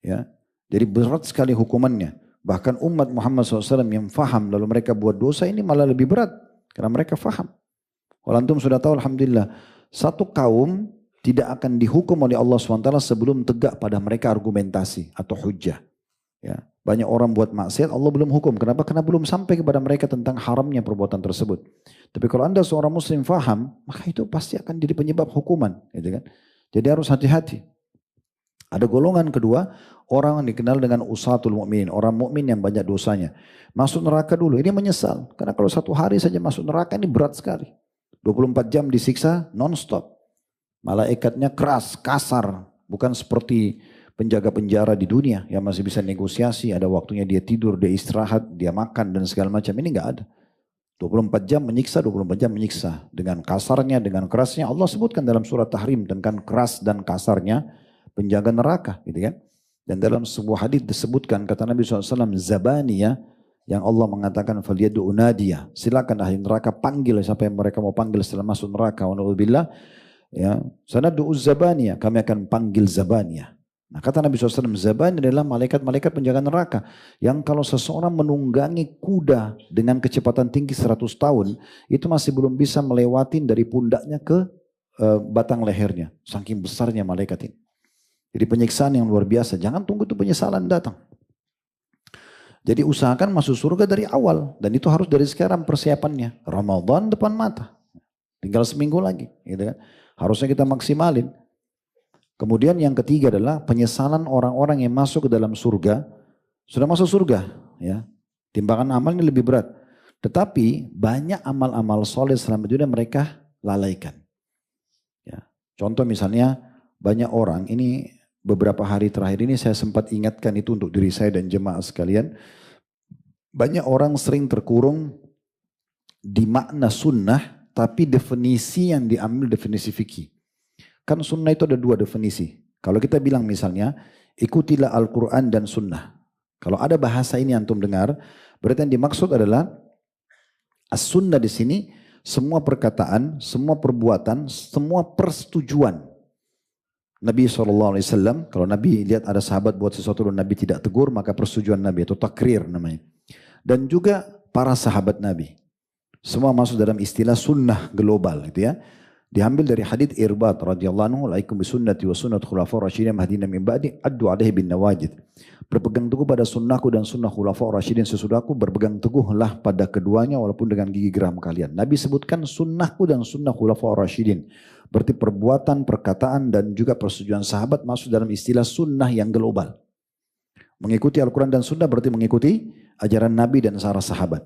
S2: Ya. Jadi berat sekali hukumannya. Bahkan umat Muhammad SAW yang faham lalu mereka buat dosa ini malah lebih berat. Karena mereka faham. Kalau antum sudah tahu alhamdulillah. Satu kaum tidak akan dihukum oleh Allah SWT sebelum tegak pada mereka argumentasi atau hujjah. Ya, banyak orang buat maksiat Allah belum hukum. Kenapa? Karena belum sampai kepada mereka tentang haramnya perbuatan tersebut. Tapi kalau anda seorang muslim faham, maka itu pasti akan jadi penyebab hukuman, gitu kan? Jadi harus hati-hati. Ada golongan kedua, orang yang dikenal dengan usatul mukminin, orang mukmin yang banyak dosanya. Masuk neraka dulu, ini menyesal. Karena kalau satu hari saja masuk neraka ini berat sekali. 24 jam disiksa non-stop. Malaikatnya keras, kasar, bukan seperti penjaga penjara di dunia yang masih bisa negosiasi, ada waktunya dia tidur, dia istirahat, dia makan dan segala macam. Ini enggak ada. 24 jam menyiksa, 24 jam menyiksa. Dengan kasarnya, dengan kerasnya. Allah sebutkan dalam surat Tahrim tentang keras dan kasarnya penjaga neraka. Gitu kan? Dan dalam sebuah hadis disebutkan, kata Nabi SAW, Zabaniyah, yang Allah mengatakan, Faliyadu unadiyah. Silakan ahli neraka panggil siapa yang mereka mau panggil setelah masuk neraka. Wa na'udzubillah. Ya, Sanadu'uz Zabaniyah. Kami akan panggil Zabaniyah. Nah, kata Nabi SAW, Zaban adalah malaikat-malaikat penjaga neraka. Yang kalau seseorang menunggangi kuda dengan kecepatan tinggi 100 tahun, itu masih belum bisa melewatin dari pundaknya ke batang lehernya. Saking besarnya malaikat ini. Jadi penyiksaan yang luar biasa. Jangan tunggu itu penyesalan datang. Jadi usahakan masuk surga dari awal. Dan itu harus dari sekarang persiapannya. Ramadan depan mata. Tinggal seminggu lagi. Gitu kan. Harusnya kita maksimalin. Kemudian yang ketiga adalah penyesalan orang-orang yang masuk ke dalam surga. Sudah masuk surga. Ya. Timbangan amalnya lebih berat. Tetapi banyak amal-amal soleh selama dunia mereka lalaikan. Ya. Contoh misalnya banyak orang, ini beberapa hari terakhir ini saya sempat ingatkan itu untuk diri saya dan jemaah sekalian. Banyak orang sering terkurung di makna sunnah, tapi definisi yang diambil definisi fikih. Kan sunnah itu ada dua definisi. Kalau kita bilang misalnya, ikutilah Al-Quran dan sunnah. Kalau ada bahasa ini antum dengar, berarti yang dimaksud adalah as-sunnah di sini semua perkataan, semua perbuatan, semua persetujuan. Nabi SAW, kalau Nabi lihat ada sahabat buat sesuatu dan Nabi tidak tegur, maka persetujuan Nabi atau takrir namanya. Dan juga para sahabat Nabi. Semua masuk dalam istilah sunnah global gitu ya. Diambil dari hadits Irbad radhiyallahu anhu, "Alaikum bisunnati wa sunnat khulafaur rasyidin mahdina min ba'di, addu 'alaihi bin nawajid." Berpegang teguh pada sunnahku dan sunnah khulafaur rasyidin sesudahku, berpegang teguhlah pada keduanya walaupun dengan gigi geram kalian. Nabi sebutkan sunnahku dan sunnah khulafaur rasyidin. Berarti perbuatan, perkataan dan juga persetujuan sahabat masuk dalam istilah sunnah yang global. Mengikuti Al-Quran dan sunnah berarti mengikuti ajaran Nabi dan para sahabat.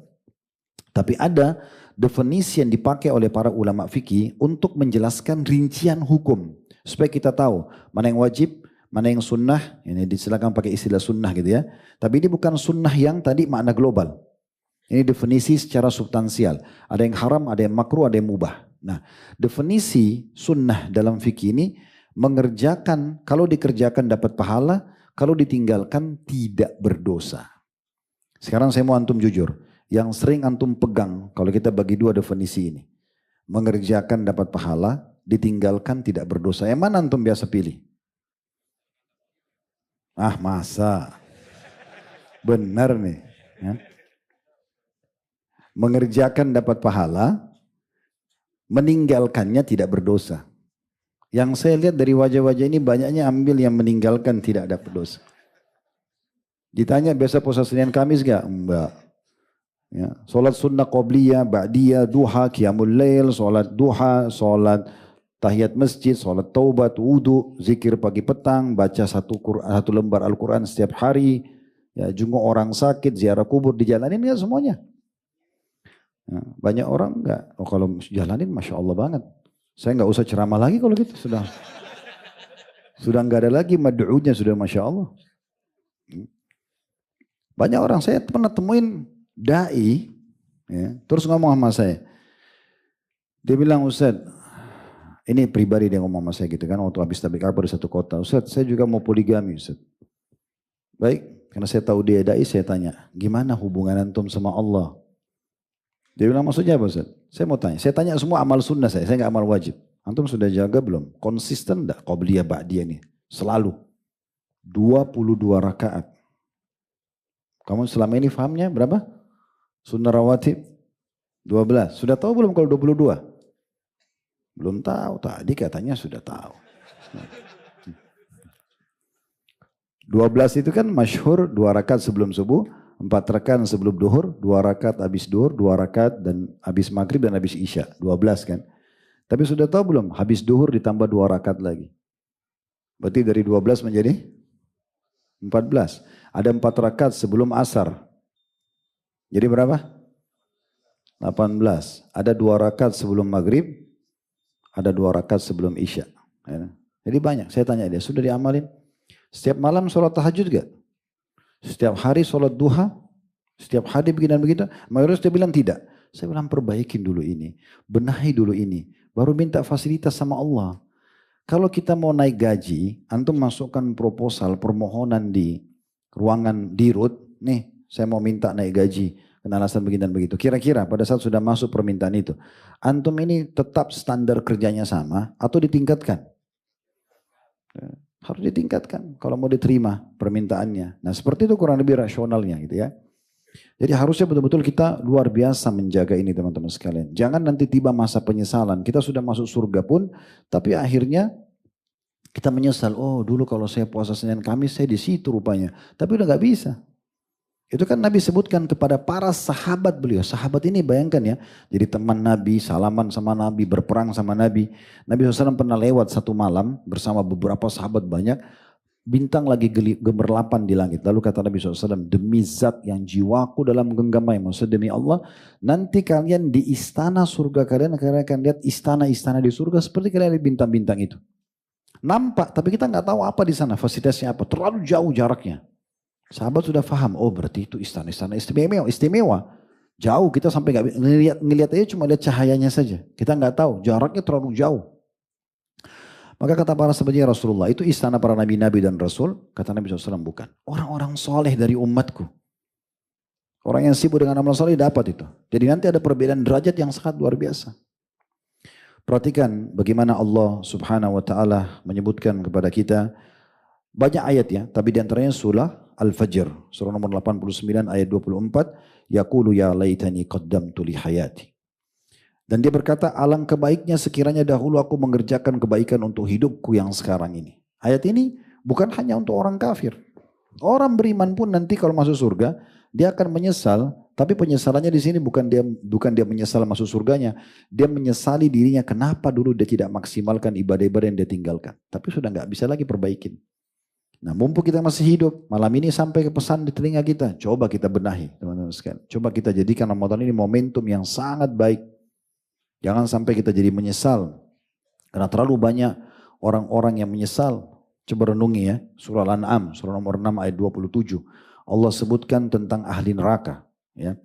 S2: Tapi ada definisi yang dipakai oleh para ulama fikih untuk menjelaskan rincian hukum. Supaya kita tahu mana yang wajib, mana yang sunnah. Ini disilakan pakai istilah sunnah gitu ya. Tapi ini bukan sunnah yang tadi makna global. Ini definisi secara substansial. Ada yang haram, ada yang makruh, ada yang mubah. Nah, definisi sunnah dalam fikih ini mengerjakan, kalau dikerjakan dapat pahala, kalau ditinggalkan tidak berdosa. Sekarang saya mau antum jujur. Yang sering antum pegang kalau kita bagi dua definisi ini. Mengerjakan dapat pahala, ditinggalkan tidak berdosa. Yang mana antum biasa pilih? Ah masa? Benar nih. Ya. Mengerjakan dapat pahala, meninggalkannya tidak berdosa. Yang saya lihat dari wajah-wajah ini banyaknya ambil yang meninggalkan tidak ada berdosa. Ditanya biasa puasa Senin Kamis gak? Enggak. Ya, solat sunnah qobliyah, ba'diyah, duha, qiyamul lail, solat duha, solat tahiyat masjid, solat taubat, wudu, zikir pagi petang, baca satu lembar Al-Quran setiap hari, ya, jenguk orang sakit, ziarah kubur, dijalanin ya semuanya. Ya, banyak orang enggak, oh kalau jalanin Masya Allah banget. Saya enggak usah ceramah lagi kalau gitu, sudah enggak ada lagi mad'unya, sudah Masya Allah. Banyak orang, saya pernah temuin dai, ya, terus ngomong sama saya. Dia bilang, Ustaz, ini pribadi dia ngomong sama saya gitu kan, waktu habis tablik akbar di satu kota. Ustaz, saya juga mau poligami Ustaz. Baik, karena saya tahu dia dai, saya tanya, gimana hubungan antum sama Allah? Dia bilang, maksudnya apa Ustaz? Saya mau tanya, saya tanya semua amal sunnah saya nggak amal wajib. Antum sudah jaga belum? Konsisten enggak qobliyah ba'diyah nih? Selalu. 22 rakaat. Kamu selama ini fahamnya berapa? Sunnah rawatib 12. Sudah tahu belum kalau 22? Belum tahu. Tadi katanya sudah tahu. 12 itu kan masyhur 2 rakaat sebelum subuh, 4 rakaat sebelum duhur, 2 rakaat habis duhur, 2 rakaat dan habis maghrib dan habis isya. 12 kan. Tapi sudah tahu belum? Habis duhur ditambah 2 rakaat lagi. Berarti dari 12 menjadi 14. Ada 4 rakaat sebelum asar. Jadi berapa? 18. Ada 2 rakaat sebelum maghrib. Ada 2 rakaat sebelum isya. Jadi banyak. Saya tanya dia, sudah diamalin? Setiap malam sholat tahajud gak? Setiap hari sholat duha? Setiap hari begini dan begitu? Mayoritas dia bilang tidak. Saya bilang perbaikin dulu ini. Benahi dulu ini. Baru minta fasilitas sama Allah. Kalau kita mau naik gaji, antum masukkan proposal, permohonan di ruangan dirut. Nih, saya mau minta naik gaji. Kena alasan begini dan begitu. Kira-kira pada saat sudah masuk permintaan itu, antum ini tetap standar kerjanya sama atau ditingkatkan? Harus ditingkatkan kalau mau diterima permintaannya. Nah seperti itu kurang lebih rasionalnya gitu ya. Jadi harusnya betul-betul kita luar biasa menjaga ini teman-teman sekalian. Jangan nanti tiba masa penyesalan. Kita sudah masuk surga pun, tapi akhirnya kita menyesal. Oh dulu kalau saya puasa Senin Kamis saya di situ rupanya. Tapi udah gak bisa. Itu kan Nabi sebutkan kepada para sahabat beliau. Sahabat ini bayangkan ya, jadi teman Nabi, salaman sama Nabi, berperang sama Nabi. Nabi SAW pernah lewat satu malam bersama beberapa sahabat banyak. Bintang lagi gemerlapan di langit. Lalu kata Nabi SAW, demi zat yang jiwaku dalam genggamai, maksudnya demi Allah, nanti kalian di istana surga kalian akan lihat istana-istana di surga seperti kalian lihat bintang-bintang itu. Nampak, tapi kita nggak tahu apa di sana, fasilitasnya apa, terlalu jauh jaraknya. Sahabat sudah paham, oh berarti itu istana-istana istimewa. Jauh, kita sampai nggak ngelihat aja cuma lihat cahayanya saja. Kita nggak tahu, jaraknya terlalu jauh. Maka kata para sahabatnya Rasulullah, itu istana para nabi-nabi dan rasul. Kata Nabi SAW, bukan. Orang-orang soleh dari umatku. Orang yang sibuk dengan amal soleh dapat itu. Jadi nanti ada perbedaan derajat yang sangat luar biasa. Perhatikan bagaimana Allah Subhanahu wa Ta'ala menyebutkan kepada kita banyak ayat ya, tapi diantaranya surah Al-Fajr, surah nomor 89 ayat 24, yaqulu ya laitani qaddamtu li hayati. Dan dia berkata, alangkah baiknya sekiranya dahulu aku mengerjakan kebaikan untuk hidupku yang sekarang ini. Ayat ini bukan hanya untuk orang kafir. Orang beriman pun nanti kalau masuk surga, dia akan menyesal, tapi penyesalannya di sini bukan dia menyesal masuk surganya, dia menyesali dirinya kenapa dulu dia tidak maksimalkan ibadah-ibadah yang dia tinggalkan. Tapi sudah nggak bisa lagi perbaikin. Nah, mumpung kita masih hidup, malam ini sampai ke pesan di telinga kita, coba kita benahi, teman-teman sekalian. Coba kita jadikan Ramadan ini momentum yang sangat baik. Jangan sampai kita jadi menyesal. Karena terlalu banyak orang-orang yang menyesal. Coba renungi ya, surah Al-An'am, surah nomor 6 ayat 27. Allah sebutkan tentang ahli neraka. Ya.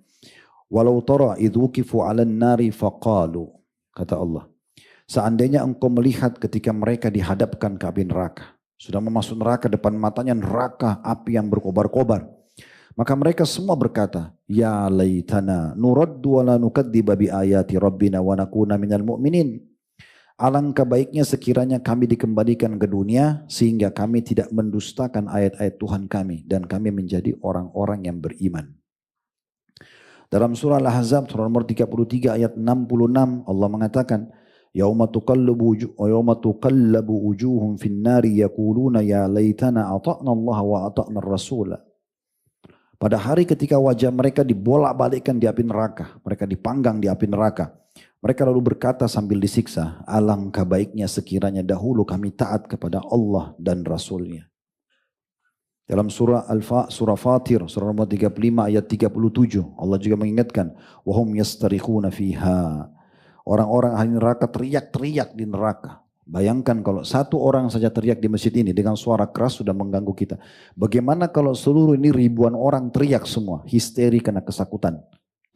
S2: Walau tara idh wuqifu 'alan nari faqalu, kata Allah. Seandainya engkau melihat ketika mereka dihadapkan ke api neraka. Sudah memasuk neraka, depan matanya neraka api yang berkobar-kobar. Maka mereka semua berkata, ya laitana nuraddu wa la nukadziba bi ayati rabbina wa nakuna minal mu'minin. Alangkah baiknya sekiranya kami dikembalikan ke dunia sehingga kami tidak mendustakan ayat-ayat Tuhan kami dan kami menjadi orang-orang yang beriman. Dalam surah Al-Ahzab surah nomor 33 ayat 66 Allah mengatakan, Yauma tuqallabu wujuhum fin nari yaquluna ya laitana ata'na Allah wa ata'na ar-rasula. Pada hari ketika wajah mereka dibolak-balikkan di api neraka, mereka dipanggang di api neraka. Mereka lalu berkata sambil disiksa, alangkah baiknya sekiranya dahulu kami taat kepada Allah dan Rasulnya. Dalam surah Fatir, surah nomor 35 ayat 37, Allah juga mengingatkan, wahum yastarikhuna fiha. Orang-orang ahli neraka teriak-teriak di neraka. Bayangkan kalau satu orang saja teriak di masjid ini dengan suara keras sudah mengganggu kita. Bagaimana kalau seluruh ini ribuan orang teriak semua, histeri karena kesakutan.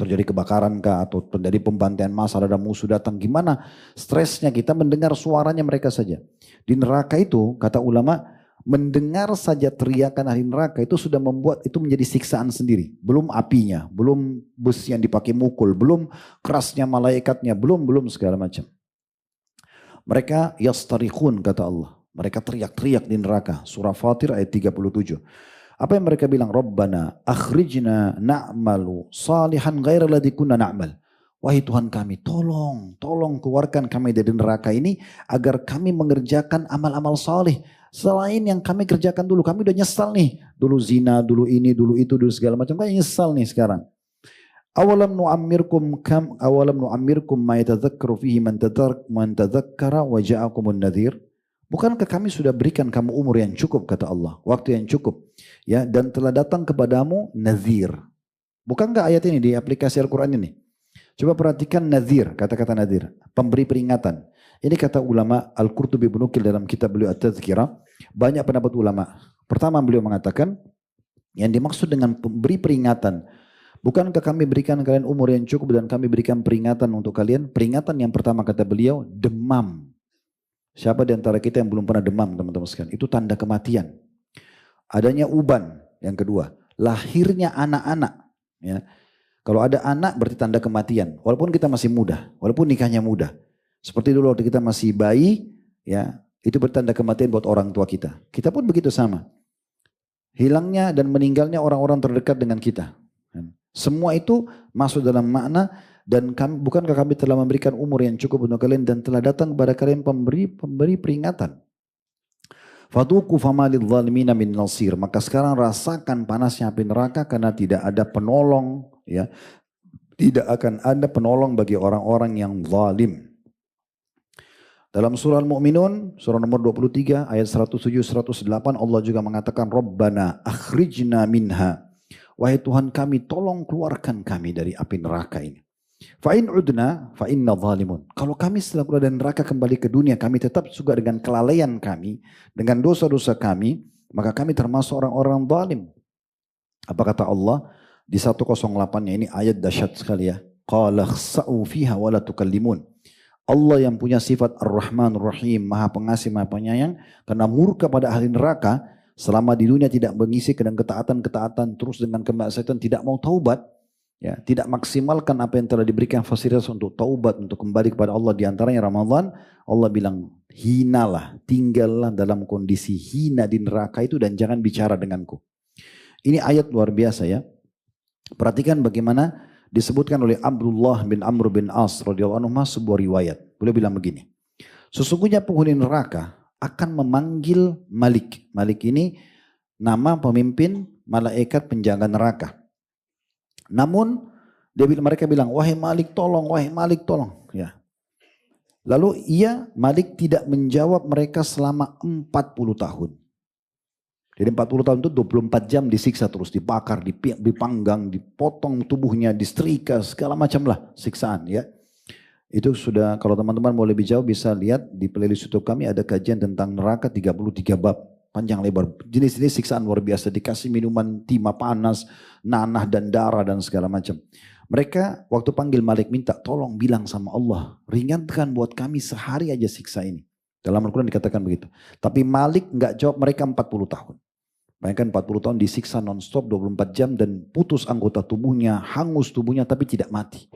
S2: Terjadi kebakaran kah atau terjadi pembantaian massal, ada musuh datang. Gimana stresnya kita mendengar suaranya mereka saja. Di neraka itu kata ulama, mendengar saja teriakan ahli neraka itu sudah membuat itu menjadi siksaan sendiri. Belum apinya, belum besi yang dipakai mukul, belum kerasnya malaikatnya, belum segala macam. Mereka yastarikhun kata Allah. Mereka teriak-teriak di neraka. Surah Fatir ayat 37. Apa yang mereka bilang? Rabbana akhrijna na'malu salihan ghaira ladzi kunna na'mal. Wahai Tuhan kami, tolong keluarkan kami dari neraka ini agar kami mengerjakan amal-amal salih selain yang kami kerjakan dulu. Kami udah nyesal nih, dulu zina, dulu ini, dulu itu, dulu segala macam. Kami nyesal nih sekarang. Awalam nu'ammirkum ma yatadzakkaru fihi man tadzakkara wa ja'akumun nadhir. Bukankah kami sudah berikan kamu umur yang cukup kata Allah, waktu yang cukup, ya, dan telah datang kepadamu nadhir. Bukankah ayat ini di aplikasi Al-Qur'an ini? Coba perhatikan nadhir, kata-kata nadhir, pemberi peringatan. Ini kata ulama Al-Qurtubi menukil dalam kitab beliau At-Tadhkirah, banyak pendapat ulama. Pertama beliau mengatakan, yang dimaksud dengan pemberi peringatan, bukankah kami berikan kalian umur yang cukup dan kami berikan peringatan untuk kalian? Peringatan yang pertama kata beliau, demam. Siapa di antara kita yang belum pernah demam teman-teman sekalian? Itu tanda kematian. Adanya uban yang kedua, lahirnya anak-anak. Ya. Kalau ada anak berarti tanda kematian. Walaupun kita masih muda, walaupun nikahnya muda. Seperti dulu waktu kita masih bayi, ya itu bertanda kematian buat orang tua kita. Kita pun begitu sama. Hilangnya dan meninggalnya orang-orang terdekat dengan kita. Semua itu masuk dalam makna dan bukankah kami telah memberikan umur yang cukup untuk kalian dan telah datang kepada kalian pemberi peringatan. Fadhuku fama lidzalimina min nasir. Maka sekarang rasakan panasnya api neraka karena tidak ada penolong, ya. Tidak akan ada penolong bagi orang-orang yang zalim. Dalam surah Al-Mu'minun, surah nomor 23 ayat 107-108 Allah juga mengatakan Rabbana akhrijna minha. Wahai Tuhan kami, tolong keluarkan kami dari api neraka ini. Fa'in udna fa'inna zalimun. Kalau kami setelah keluar dari neraka kembali ke dunia, kami tetap juga dengan kelalaian kami, dengan dosa-dosa kami, maka kami termasuk orang-orang zalim. Apa kata Allah di 108-nya, ini ayat dahsyat sekali ya. Qala khsa'u fiha wa la tukallimun. Allah yang punya sifat Ar-Rahman Ar-Rahim, Maha Pengasih, Maha Penyayang, karena murka pada ahli neraka, selama di dunia tidak mengisi dengan ketaatan-ketaatan, terus dengan kemaksiatan, tidak mau taubat, ya, tidak maksimalkan apa yang telah diberikan fasilitas untuk taubat, untuk kembali kepada Allah, di antaranya Ramadan. Allah bilang, hinalah, tinggallah dalam kondisi hina di neraka itu dan jangan bicara denganku. Ini ayat luar biasa ya. Perhatikan bagaimana disebutkan oleh Abdullah bin Amr bin As radhiyallahu anhu sebuah riwayat. Beliau bilang begini, sesungguhnya penghuni neraka akan memanggil Malik. Malik ini nama pemimpin malaikat penjaga neraka. Namun mereka bilang, wahai Malik tolong, wahai Malik tolong. Ya. Lalu Malik tidak menjawab mereka selama 40 tahun. Jadi 40 tahun itu 24 jam disiksa terus, dibakar, dipanggang, dipotong tubuhnya, disetrika, segala macam lah siksaan ya. Itu sudah, kalau teman-teman mau lebih jauh bisa lihat di playlist YouTube kami ada kajian tentang neraka 33 bab. Panjang lebar, jenis-jenis siksaan luar biasa, dikasih minuman timah panas, nanah dan darah dan segala macam. Mereka waktu panggil Malik minta tolong bilang sama Allah, ringankan buat kami sehari aja siksa ini. Dalam Al-Quran dikatakan begitu. Tapi Malik nggak jawab mereka 40 tahun. Bayangkan 40 tahun disiksa non-stop 24 jam dan putus anggota tubuhnya, hangus tubuhnya tapi tidak mati.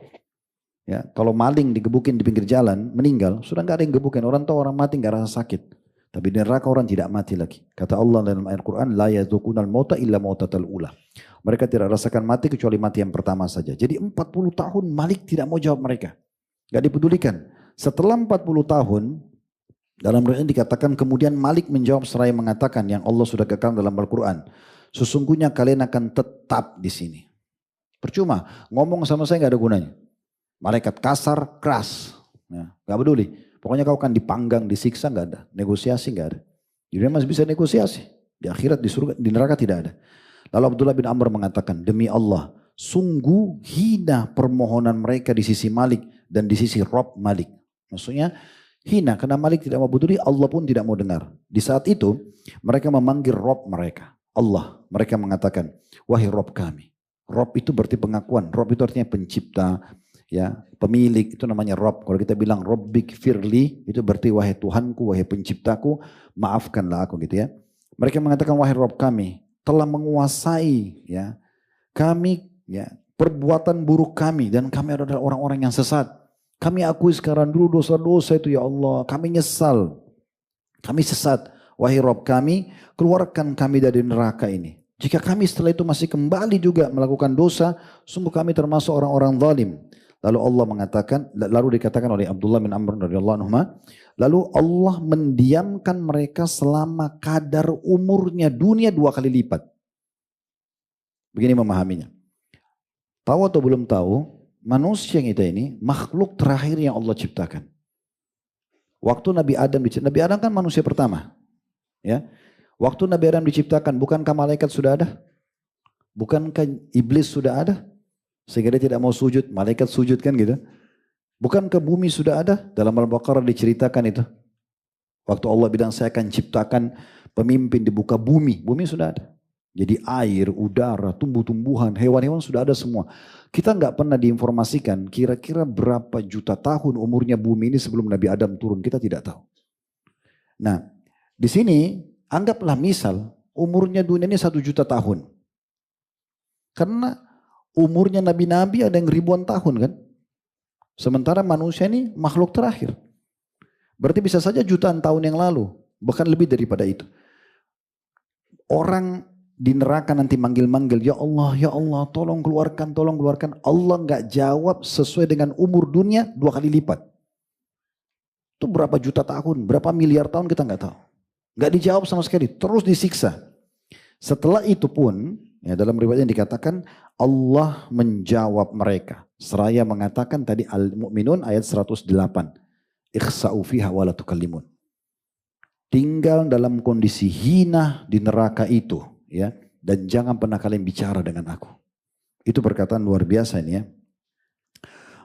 S2: Ya, kalau maling digebukin di pinggir jalan, meninggal, sudah nggak ada yang gebukin. Orang tahu orang mati nggak rasa sakit. Tapi di neraka orang tidak mati lagi. Kata Allah dalam ayat Quran, la yazukunal mauta illa mautatal ula. Mereka tidak rasakan mati kecuali mati yang pertama saja. Jadi 40 tahun Malik tidak mau jawab mereka. Gak dipedulikan. Setelah 40 tahun, dalam ayat ini dikatakan kemudian Malik menjawab seraya mengatakan yang Allah sudah kekal dalam Al-Quran. Sesungguhnya kalian akan tetap di sini. Percuma, ngomong sama saya gak ada gunanya. Malaikat kasar, keras. Ya, gak peduli. Pokoknya kau akan dipanggang, disiksa, gak ada. Negosiasi gak ada. Di dunia masih bisa negosiasi. Di akhirat, di surga, di neraka tidak ada. Lalu Abdullah bin Amr mengatakan, demi Allah, sungguh hina permohonan mereka di sisi Malik dan di sisi Rob Malik. Maksudnya hina, karena Malik tidak mau peduli, Allah pun tidak mau dengar. Di saat itu, mereka memanggil Rob mereka. Allah, mereka mengatakan, wahai Rob kami. Rob itu berarti pengakuan. Rob itu artinya pencipta, ya, pemilik, itu namanya Rob. Kalau kita bilang Rabbik firli, itu berarti wahai Tuhanku, wahai penciptaku, maafkanlah aku gitu ya. Mereka mengatakan wahai Rob kami, telah menguasai ya kami, ya, perbuatan buruk kami dan kami adalah orang-orang yang sesat. Kami akui sekarang dulu dosa-dosa itu ya Allah, kami nyesal, kami sesat. Wahai Rob kami, keluarkan kami dari neraka ini. Jika kami setelah itu masih kembali juga melakukan dosa, sungguh kami termasuk orang-orang zalim. Lalu Allah mengatakan, lalu dikatakan oleh Abdullah bin Amr radhiyallahu anhu, lalu Allah mendiamkan mereka selama kadar umurnya dunia 2 kali lipat. Begini memahaminya. Tahu atau belum tahu, manusia yang kita ini makhluk terakhir yang Allah ciptakan. Waktu Nabi Adam diciptakan, Nabi Adam kan manusia pertama. Ya. Waktu Nabi Adam diciptakan, bukankah malaikat sudah ada? Bukankah iblis sudah ada? Sehingga dia tidak mau sujud, malaikat sujud kan gitu. Bukankah bumi sudah ada? Dalam Al-Baqarah diceritakan itu. Waktu Allah bilang saya akan ciptakan pemimpin di muka bumi. Bumi sudah ada. Jadi air, udara, tumbuh-tumbuhan, hewan-hewan sudah ada semua. Kita nggak pernah diinformasikan kira-kira berapa juta tahun umurnya bumi ini sebelum Nabi Adam turun. Kita tidak tahu. Nah, di sini anggaplah misal umurnya dunia ini 1 juta tahun. Karena umurnya nabi-nabi ada yang ribuan tahun kan. Sementara manusia ini makhluk terakhir. Berarti bisa saja jutaan tahun yang lalu. Bahkan lebih daripada itu. Orang di neraka nanti manggil-manggil. Ya Allah tolong keluarkan, tolong keluarkan. Allah gak jawab sesuai dengan umur dunia 2 kali lipat. Itu berapa juta tahun, berapa miliar tahun kita gak tahu. Nggak dijawab sama sekali, terus disiksa. Setelah itu pun, ya dalam riwayat yang dikatakan Allah menjawab mereka. Seraya mengatakan tadi Al-Mu'minun ayat 108. Ikhsa'u fiha wa la tukallimun. Tinggal dalam kondisi hina di neraka itu, ya, dan jangan pernah kalian bicara dengan aku. Itu perkataan luar biasa ini ya.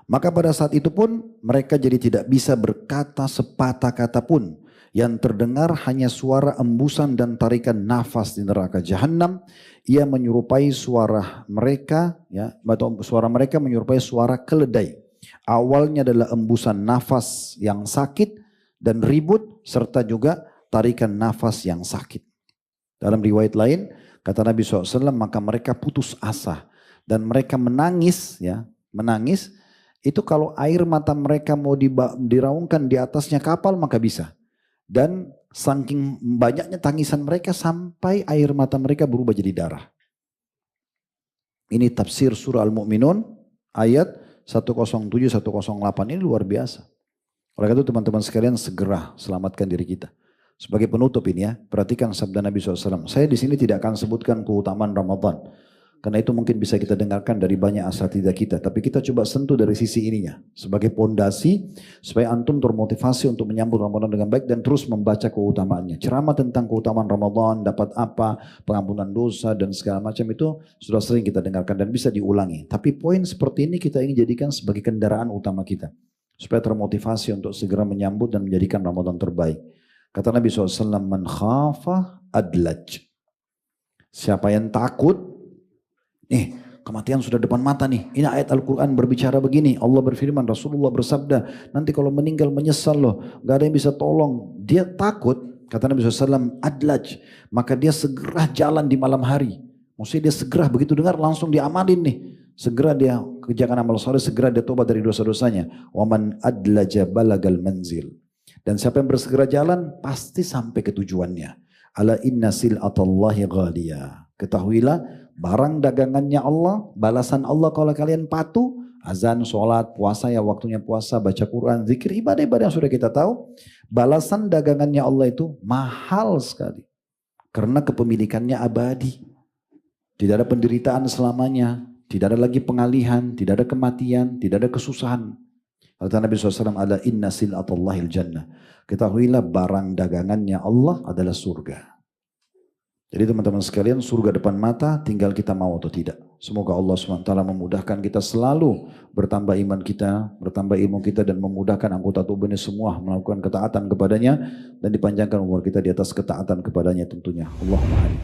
S2: Maka pada saat itu pun mereka jadi tidak bisa berkata sepatah kata pun. Yang terdengar hanya suara embusan dan tarikan nafas di neraka jahanam. Ia menyerupai suara mereka, ya, atau suara mereka menyerupai suara keledai. Awalnya adalah embusan nafas yang sakit dan ribut, serta juga tarikan nafas yang sakit. Dalam riwayat lain, kata Nabi SAW, maka mereka putus asa dan mereka menangis, ya, menangis. Itu kalau air mata mereka mau diraungkan di atasnya kapal maka bisa. Dan saking banyaknya tangisan mereka sampai air mata mereka berubah jadi darah. Ini tafsir surah Al-Mu'minun ayat 107-108 ini luar biasa. Oleh karena itu teman-teman sekalian segera selamatkan diri kita. Sebagai penutup ini ya, perhatikan sabda Nabi SAW. Saya di sini tidak akan sebutkan keutamaan Ramadan. Karena itu mungkin bisa kita dengarkan dari banyak asatidzah kita. Tapi kita coba sentuh dari sisi ininya. Sebagai pondasi supaya antum termotivasi untuk menyambut Ramadan dengan baik dan terus membaca keutamaannya. Ceramah tentang keutamaan Ramadan, dapat apa, pengampunan dosa dan segala macam itu sudah sering kita dengarkan dan bisa diulangi. Tapi poin seperti ini kita ingin jadikan sebagai kendaraan utama kita. Supaya termotivasi untuk segera menyambut dan menjadikan Ramadan terbaik. Kata Nabi SAW, man khafa adlaj. Siapa yang takut, nih kematian sudah depan mata nih. Ini ayat Al-Quran berbicara begini. Allah berfirman, Rasulullah bersabda, nanti kalau meninggal menyesal loh. Gak ada yang bisa tolong. Dia takut, kata Nabi SAW, adlaj. Maka dia segera jalan di malam hari. Maksudnya dia segera begitu dengar langsung diamalin nih. Segera dia kerjakan amal soleh, segera dia tobat dari dosa-dosanya. Waman adlaja balagal manzil. Dan siapa yang bersegera jalan pasti sampai ke tujuannya. Ala inna sil'atallahi ghaliyah. Ketahuilah barang dagangannya Allah, balasan Allah kalau kalian patuh, azan, sholat, puasa ya waktunya puasa, baca Quran, zikir, ibadah-ibadah yang sudah kita tahu. Balasan dagangannya Allah itu mahal sekali. Karena kepemilikannya abadi. Tidak ada penderitaan selamanya, tidak ada lagi pengalihan, tidak ada kematian, tidak ada kesusahan. Kata Nabi SAW, ala inna sil'atallahil jannah. Ketahuilah barang dagangannya Allah adalah surga. Jadi teman-teman sekalian, surga depan mata, tinggal kita mau atau tidak. Semoga Allah SWT memudahkan kita selalu bertambah iman kita, bertambah ilmu kita, dan memudahkan anggota tubuh ini semua melakukan ketaatan kepadanya, dan dipanjangkan umur kita di atas ketaatan kepadanya tentunya. Allahumma amin.